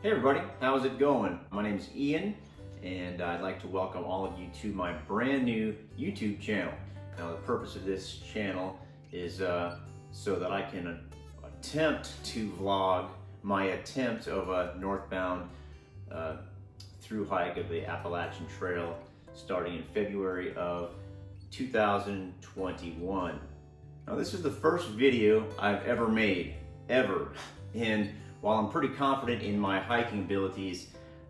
Hey everybody, how's it going? My name is Ian and I'd like to welcome all of you to my brand new YouTube channel. Now the purpose of this channel is so that I can attempt to vlog my attempt of a northbound through hike of the Appalachian Trail starting in February of 2021. Now this is the first video I've ever made, ever. And while I'm pretty confident in my hiking abilities,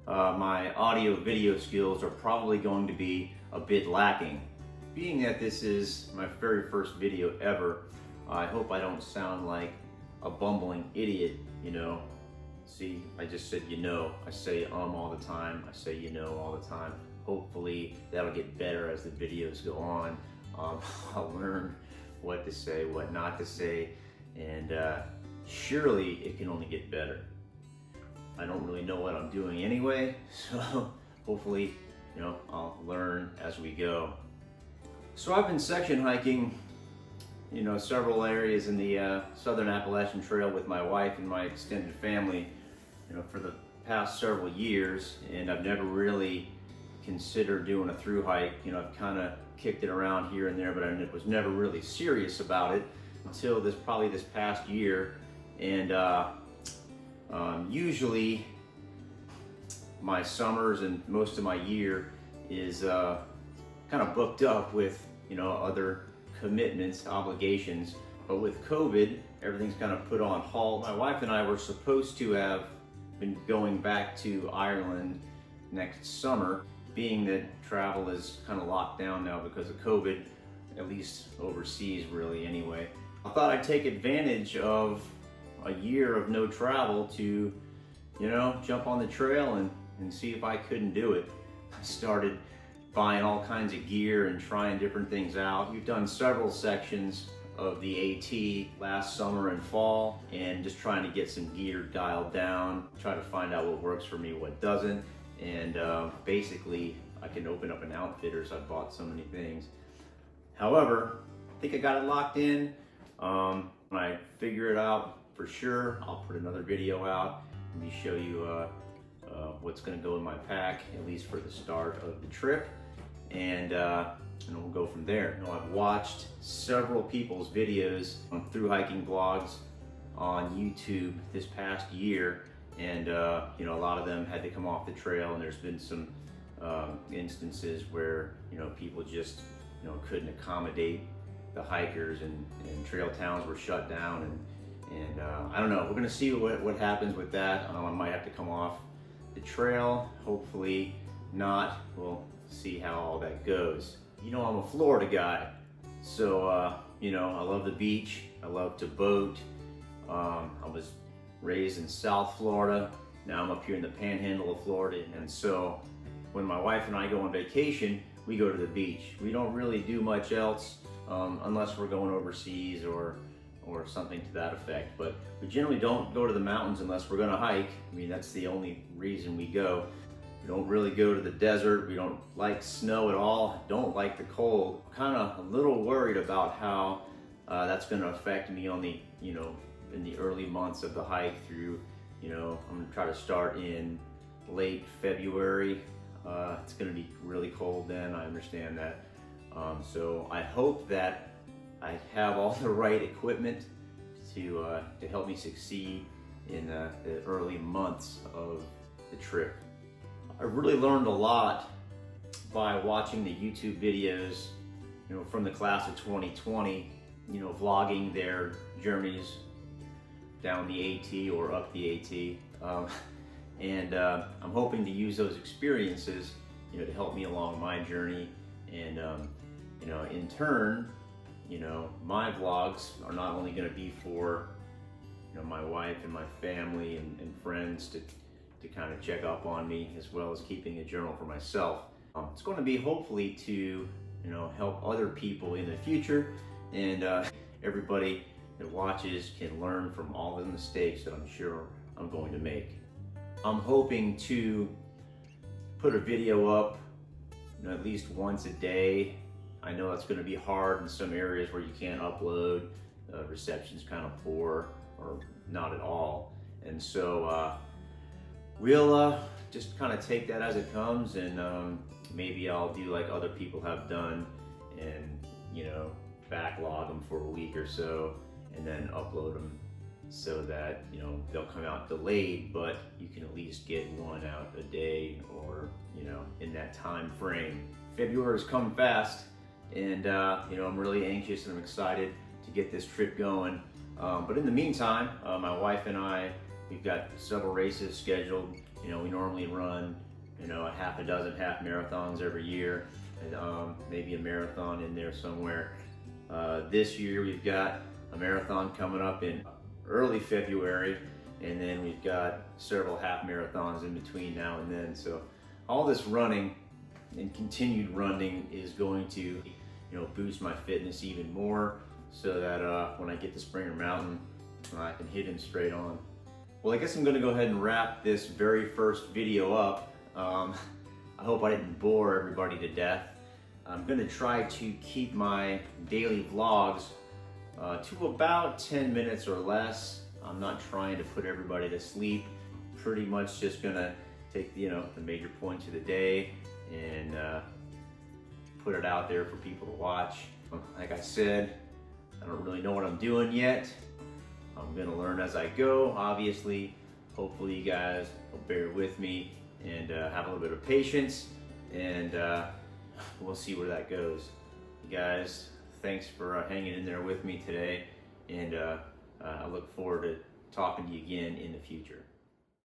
my audio video skills are probably going to be a bit lacking. Being that this is my very first video ever, I hope I don't sound like a bumbling idiot, you know. See, I just said you know. I say all the time. I say you know all the time. Hopefully that'll get better as the videos go on. I'll learn what to say, what not to say, and surely it can only get better. I don't really know what I'm doing anyway, so hopefully, you know, I'll learn as we go. So I've been section hiking, you know, several areas in the Southern Appalachian Trail with my wife and my extended family, you know, for the past several years, and I've never really considered doing a through hike. You know, I've kind of kicked it around here and there, but I was never really serious about it until probably this past year. And usually my summers and most of my year is kind of booked up with, you know, other commitments, obligations. But with COVID, everything's kind of put on hold. My wife and I were supposed to have been going back to Ireland next summer, being that travel is kind of locked down now because of COVID, at least overseas really anyway. I thought I'd take advantage of a year of no travel to, you know, jump on the trail and see if I couldn't do it. I started buying all kinds of gear and trying different things out. We've done several sections of the AT last summer and fall, and just trying to get some gear dialed down, try to find out what works for me, what doesn't, and basically I can open up an Outfitters. I've bought so many things. However, I think I got it locked in. When I figure it out for sure, I'll put another video out and me show you what's going to go in my pack, at least for the start of the trip, and we'll go from there. You know, I've watched several people's videos on through hiking blogs on YouTube this past year, and you know, a lot of them had to come off the trail, and there's been some instances where, you know, people just, you know, couldn't accommodate the hikers, and trail towns were shut down, and I don't know. We're gonna see what happens with that. I might have to come off the trail. Hopefully not. We'll see how all that goes. You know, I'm a Florida guy, so you know, I love the beach. I love to boat. I was raised in South Florida. Now I'm up here in the Panhandle of Florida, and so when my wife and I go on vacation, we go to the beach. We don't really do much else unless we're going overseas or something to that effect. But we generally don't go to the mountains unless we're gonna hike. I mean, that's the only reason we go. We don't really go to the desert. We don't like snow at all. Don't like the cold. Kind of a little worried about how that's gonna affect me on the, you know, in the early months of the hike through, you know, I'm gonna try to start in late February. It's gonna be really cold then, I understand that. So I hope that I have all the right equipment to help me succeed in the early months of the trip. I really learned a lot by watching the YouTube videos, you know, from the class of 2020, you know, vlogging their journeys down the AT or up the AT. And I'm hoping to use those experiences, you know, to help me along my journey, and you know, in turn, you know, my vlogs are not only going to be for, you know, my wife and my family and friends to kind of check up on me, as well as keeping a journal for myself. It's going to be hopefully to, you know, help other people in the future, and everybody that watches can learn from all the mistakes that I'm sure I'm going to make. I'm hoping to put a video up, you know, at least once a day. I know that's going to be hard in some areas where you can't upload, reception's kind of poor or not at all, and so we'll just kind of take that as it comes, and maybe I'll do like other people have done and, you know, backlog them for a week or so and then upload them so that, you know, they'll come out delayed, but you can at least get one out a day or, you know, in that time frame. February's coming fast, and you know, I'm really anxious and I'm excited to get this trip going. But in the meantime, my wife and I, we've got several races scheduled. You know, we normally run, you know, a half a dozen half marathons every year, and maybe a marathon in there somewhere. This year we've got a marathon coming up in early February, and then we've got several half marathons in between now and then. So all this running and continued running is going to, you know, boost my fitness even more, so that when I get to Springer Mountain, I can hit him straight on. Well, I guess I'm gonna go ahead and wrap this very first video up. I hope I didn't bore everybody to death. I'm gonna try to keep my daily vlogs to about 10 minutes or less. I'm not trying to put everybody to sleep. Pretty much just gonna take, you know, the major points of the day and put it out there for people to watch. Like I said, I don't really know what I'm doing yet. I'm gonna learn as I go, obviously. Hopefully you guys will bear with me and have a little bit of patience, and we'll see where that goes. You guys, thanks for hanging in there with me today, and I look forward to talking to you again in the future.